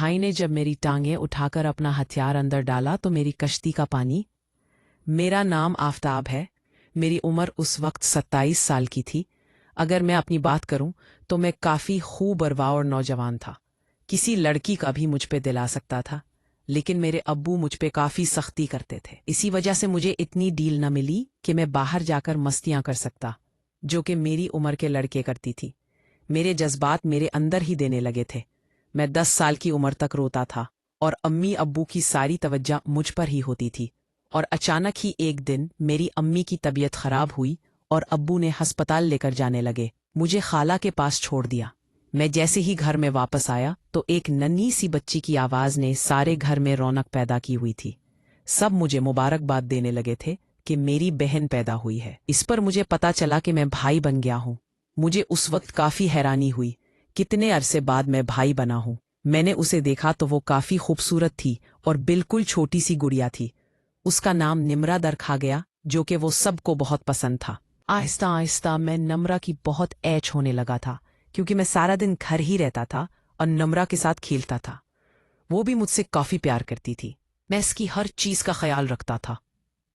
भाई ने जब मेरी टांगें उठाकर अपना हथियार अंदर डाला तो मेरी कश्ती का पानी। मेरा नाम आफताब है। मेरी उम्र उस वक्त 27 साल की थी। अगर मैं अपनी बात करूं तो मैं काफ़ी खूबरवा और नौजवान था। किसी लड़की का भी मुझ पे दिल आ सकता था, लेकिन मेरे अब्बू मुझ पे काफ़ी सख्ती करते थे। इसी वजह से मुझे इतनी डील न मिली कि मैं बाहर जाकर मस्तियां कर सकता, जो कि मेरी उम्र के लड़के करती थी। मेरे जज्बात मेरे अंदर ही देने लगे थे। मैं 10 साल की उम्र तक रोता था और अम्मी अब्बू की सारी तवज्जो मुझ पर ही होती थी। और अचानक ही एक दिन मेरी अम्मी की तबीयत खराब हुई और अब्बू ने अस्पताल लेकर जाने लगे। मुझे खाला के पास छोड़ दिया। मैं जैसे ही घर में वापस आया तो एक नन्ही सी बच्ची की आवाज़ ने सारे घर में रौनक पैदा की हुई थी। सब मुझे मुबारकबाद देने लगे थे कि मेरी बहन पैदा हुई है। इस पर मुझे पता चला कि मैं भाई बन गया हूँ। मुझे उस वक्त काफ़ी हैरानी हुई। कितने अरसे बाद मैं भाई बना हूँ। मैंने उसे देखा तो वो काफ़ी खूबसूरत थी और बिल्कुल छोटी सी गुड़िया थी। उसका नाम निम्रा रखा गया, जो कि वो सबको बहुत पसंद था। आहिस्ता आहिस्ता मैं नम्रा की बहुत ऐश होने लगा था, क्योंकि मैं सारा दिन घर ही रहता था और नम्रा के साथ खेलता था। वो भी मुझसे काफ़ी प्यार करती थी। मैं इसकी हर चीज़ का ख्याल रखता था।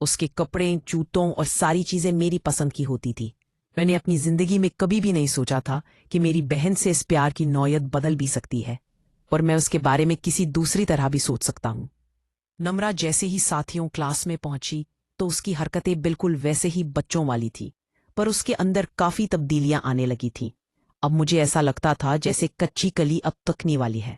उसके कपड़े, जूतों और सारी चीज़ें मेरी पसंद की होती थी। मैंने अपनी ज़िंदगी में कभी भी नहीं सोचा था कि मेरी बहन से इस प्यार की नौयत बदल भी सकती है और मैं उसके बारे में किसी दूसरी तरह भी सोच सकता हूँ। नम्रा जैसे ही साथियों क्लास में पहुंची तो उसकी हरकतें बिल्कुल वैसे ही बच्चों वाली थी, पर उसके अंदर काफ़ी तब्दीलियां आने लगी थीं। अब मुझे ऐसा लगता था जैसे कच्ची कली अब पकने वाली है।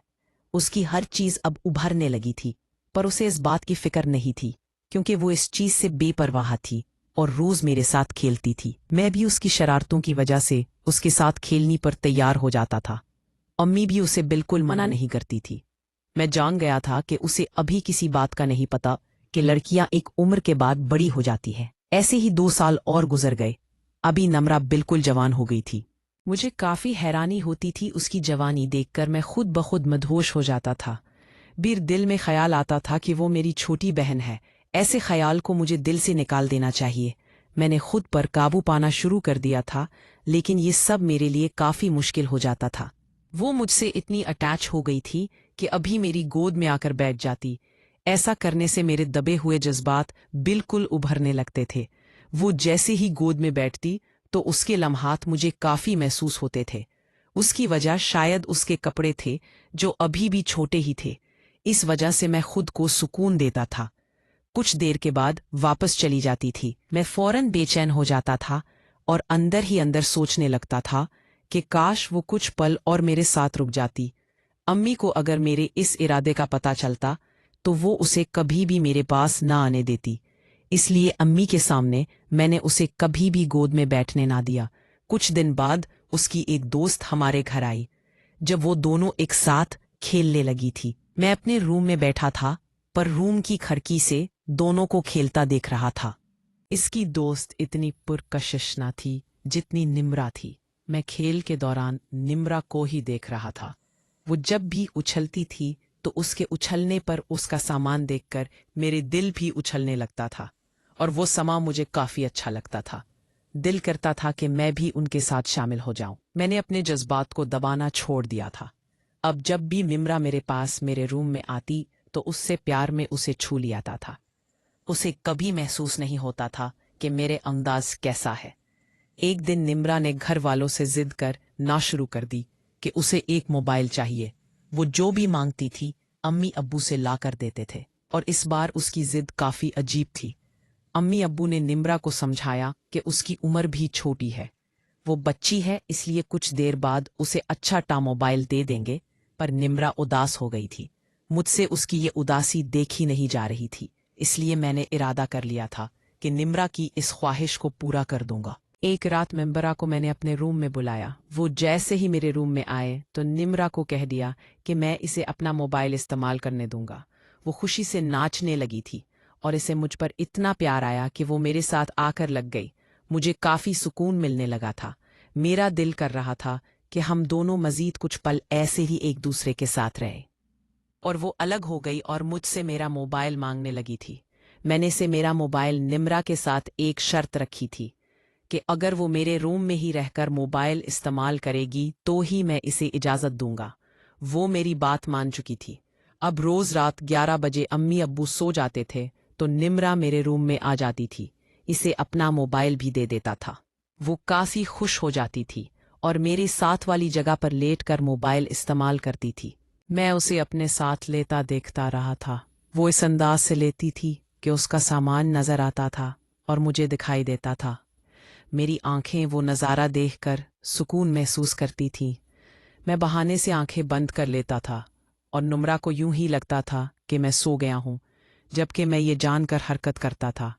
उसकी हर चीज़ अब उभरने लगी थी, पर उसे इस बात की फिक्र नहीं थी, क्योंकि वो इस चीज़ से बेपरवाह थी और रोज़ मेरे साथ खेलती थी। मैं भी उसकी शरारतों की वजह से उसके साथ खेलने पर तैयार हो जाता था। अम्मी भी उसे बिल्कुल मना नहीं करती थी। मैं जान गया था कि उसे अभी किसी बात का नहीं पता कि लड़कियां एक उम्र के बाद बड़ी हो जाती है। ऐसे ही 2 साल और गुजर गए। अभी नम्रा बिल्कुल जवान हो गई थी। मुझे काफ़ी हैरानी होती थी उसकी जवानी देखकर। मैं खुद ब खुद मदहोश हो जाता था। बीर दिल में ख्याल आता था कि वो मेरी छोटी बहन है। ऐसे ख्याल को मुझे दिल से निकाल देना चाहिए। मैंने खुद पर काबू पाना शुरू कर दिया था, लेकिन ये सब मेरे लिए काफ़ी मुश्किल हो जाता था। वो मुझसे इतनी अटैच हो गई थी कि अभी मेरी गोद में आकर बैठ जाती। ऐसा करने से मेरे दबे हुए जज्बात बिल्कुल उभरने लगते थे। वो जैसे ही गोद में बैठती तो उसके लम्हात मुझे काफ़ी महसूस होते थे। उसकी वजह शायद उसके कपड़े थे, जो अभी भी छोटे ही थे। इस वजह से मैं खुद को सुकून देता था। कुछ देर के बाद वापस चली जाती थी। मैं फौरन बेचैन हो जाता था और अंदर ही अंदर सोचने लगता था कि काश वो कुछ पल और मेरे साथ रुक जाती। अम्मी को अगर मेरे इस इरादे का पता चलता तो वो उसे कभी भी मेरे पास ना आने देती। इसलिए अम्मी के सामने मैंने उसे कभी भी गोद में बैठने ना दिया। कुछ दिन बाद उसकी एक दोस्त हमारे घर आई। जब वो दोनों एक साथ खेलने लगी थी, मैं अपने रूम में बैठा था, पर रूम की खिड़की से दोनों को खेलता देख रहा था। इसकी दोस्त इतनी पुरकशिश ना थी जितनी निम्रा थी। मैं खेल के दौरान निम्रा को ही देख रहा था। वो जब भी उछलती थी तो उसके उछलने पर उसका सामान देखकर मेरे दिल भी उछलने लगता था और वो समा मुझे काफ़ी अच्छा लगता था। दिल करता था कि मैं भी उनके साथ शामिल हो जाऊं। मैंने अपने जज्बात को दबाना छोड़ दिया था। अब जब भी निम्रा मेरे पास मेरे रूम में आती तो उससे प्यार में उसे छू लिया था। उसे कभी महसूस नहीं होता था कि मेरे अंदाज कैसा है। एक दिन निम्रा ने घर वालों से जिद कर ना शुरू कर दी कि उसे एक मोबाइल चाहिए। वो जो भी मांगती थी अम्मी अब्बू से ला कर देते थे, और इस बार उसकी जिद काफ़ी अजीब थी। अम्मी अब्बू ने निम्रा को समझाया कि उसकी उम्र भी छोटी है, वो बच्ची है, इसलिए कुछ देर बाद उसे अच्छा टा मोबाइल दे देंगे। पर निम्रा उदास हो गई थी। मुझसे उसकी ये उदासी देखी नहीं जा रही थी, इसलिए मैंने इरादा कर लिया था कि निम्रा की इस ख्वाहिश को पूरा कर दूंगा। एक रात निम्रा को मैंने अपने रूम में बुलाया। वो जैसे ही मेरे रूम में आए तो निम्रा को कह दिया कि मैं इसे अपना मोबाइल इस्तेमाल करने दूंगा। वो खुशी से नाचने लगी थी और इसे मुझ पर इतना प्यार आया कि वो मेरे साथ आकर लग गई। मुझे काफ़ी सुकून मिलने लगा था। मेरा दिल कर रहा था कि हम दोनों मज़ीद कुछ पल ऐसे ही एक दूसरे के साथ रहे। और वो अलग हो गई और मुझसे मेरा मोबाइल मांगने लगी थी। मैंने से मेरा मोबाइल निम्रा के साथ एक शर्त रखी थी कि अगर वो मेरे रूम में ही रहकर मोबाइल इस्तेमाल करेगी तो ही मैं इसे इजाज़त दूंगा। वो मेरी बात मान चुकी थी। अब रोज रात 11 बजे अम्मी अब्बू सो जाते थे तो निम्रा मेरे रूम में आ जाती थी, इसे अपना मोबाइल भी दे देता था। वो काफी खुश हो जाती थी और मेरी साथ वाली जगह पर लेटकर मोबाइल इस्तेमाल करती थी। मैं उसे अपने साथ लेता देखता रहा था। वो इस अंदाज से लेती थी कि उसका सामान नजर आता था और मुझे दिखाई देता था। मेरी आंखें वो नज़ारा देखकर सुकून महसूस करती थीं। मैं बहाने से आंखें बंद कर लेता था और नुम्रा को यूं ही लगता था कि मैं सो गया हूं, जबकि मैं ये जानकर हरकत करता था।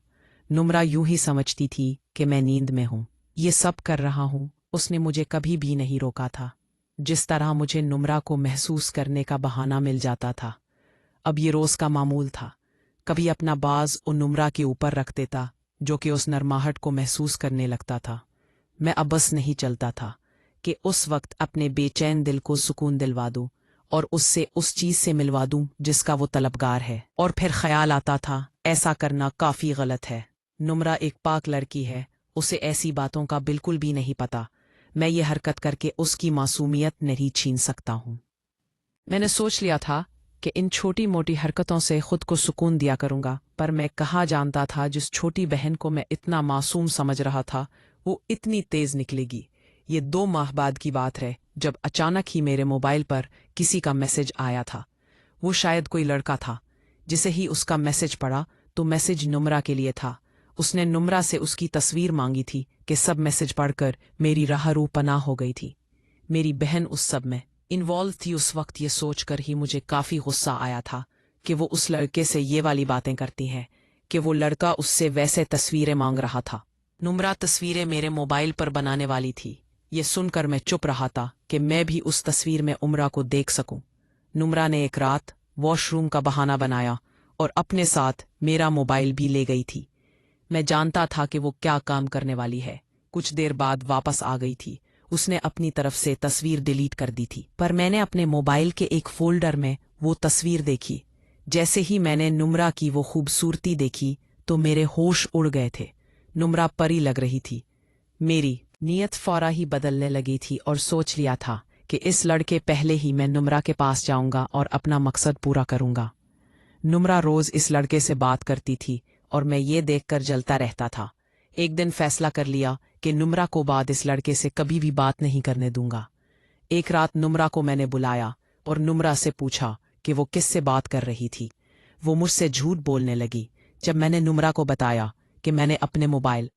नुम्रा यूं ही समझती थी कि मैं नींद में हूं। ये सब कर रहा हूं, उसने मुझे कभी भी नहीं रोका था। जिस तरह मुझे नुम्रा को महसूस करने का बहाना मिल जाता था, अब ये रोज का मामूल था। कभी अपना बाज नुम्रा के ऊपर रख देता, जो कि उस नरमाहट को महसूस करने लगता था। मैं अब बस नहीं चलता था कि उस वक्त अपने बेचैन दिल को सुकून दिलवा दूं और उससे उस चीज से मिलवा दूं जिसका वो तलबगार है। और फिर ख्याल आता था, ऐसा करना काफी गलत है। नुम्रा एक पाक लड़की है, उसे ऐसी बातों का बिल्कुल भी नहीं पता। मैं ये हरकत करके उसकी मासूमियत नहीं छीन सकता हूं। मैंने सोच लिया था कि इन छोटी मोटी हरकतों से खुद को सुकून दिया करूंगा, पर मैं कहाँ जानता था जिस छोटी बहन को मैं इतना मासूम समझ रहा था वो इतनी तेज निकलेगी। ये 2 माह बाद की बात है जब अचानक ही मेरे मोबाइल पर किसी का मैसेज आया था। वो शायद कोई लड़का था। जिसे ही उसका मैसेज पढ़ा तो मैसेज नुम्रा के लिए था। उसने नुम्रा से उसकी तस्वीर मांगी थी कि सब मैसेज पढ़कर मेरी राह रू पनाह हो गई थी। मेरी बहन उस सब में इन्वॉल्व थी। उस वक्त ये सोचकर ही मुझे काफी गुस्सा आया था कि वो उस लड़के से ये वाली बातें करती है, कि वो लड़का उससे वैसे तस्वीरें मांग रहा था। नुम्रा तस्वीरें मेरे मोबाइल पर बनाने वाली थी। ये सुनकर मैं चुप रहा था कि मैं भी उस तस्वीर में उम्रा को देख सकूं। नुम्रा ने एक रात वॉशरूम का बहाना बनाया और अपने साथ मेरा मोबाइल भी ले गई थी। मैं जानता था कि वो क्या काम करने वाली है। कुछ देर बाद वापस आ गई थी। उसने अपनी तरफ से तस्वीर डिलीट कर दी थी, पर मैंने अपने मोबाइल के एक फोल्डर में वो तस्वीर देखी। जैसे ही मैंने नुम्रा की वो खूबसूरती देखी तो मेरे होश उड़ गए थे। नुम्रा परी लग रही थी। मेरी नीयत फौरा ही बदलने लगी थी और सोच लिया था कि इस लड़के पहले ही मैं नुम्रा के पास जाऊंगा और अपना मकसद पूरा करूंगा। नुम्रा रोज इस लड़के से बात करती थी और मैं ये देखकर जलता रहता था। एक दिन फैसला कर लिया कि नुम्रा को बाद इस लड़के से कभी भी बात नहीं करने दूंगा। एक रात नुम्रा को मैंने बुलाया और नुम्रा से पूछा कि वो किससे बात कर रही थी। वो मुझसे झूठ बोलने लगी। जब मैंने नुम्रा को बताया कि मैंने अपने मोबाइल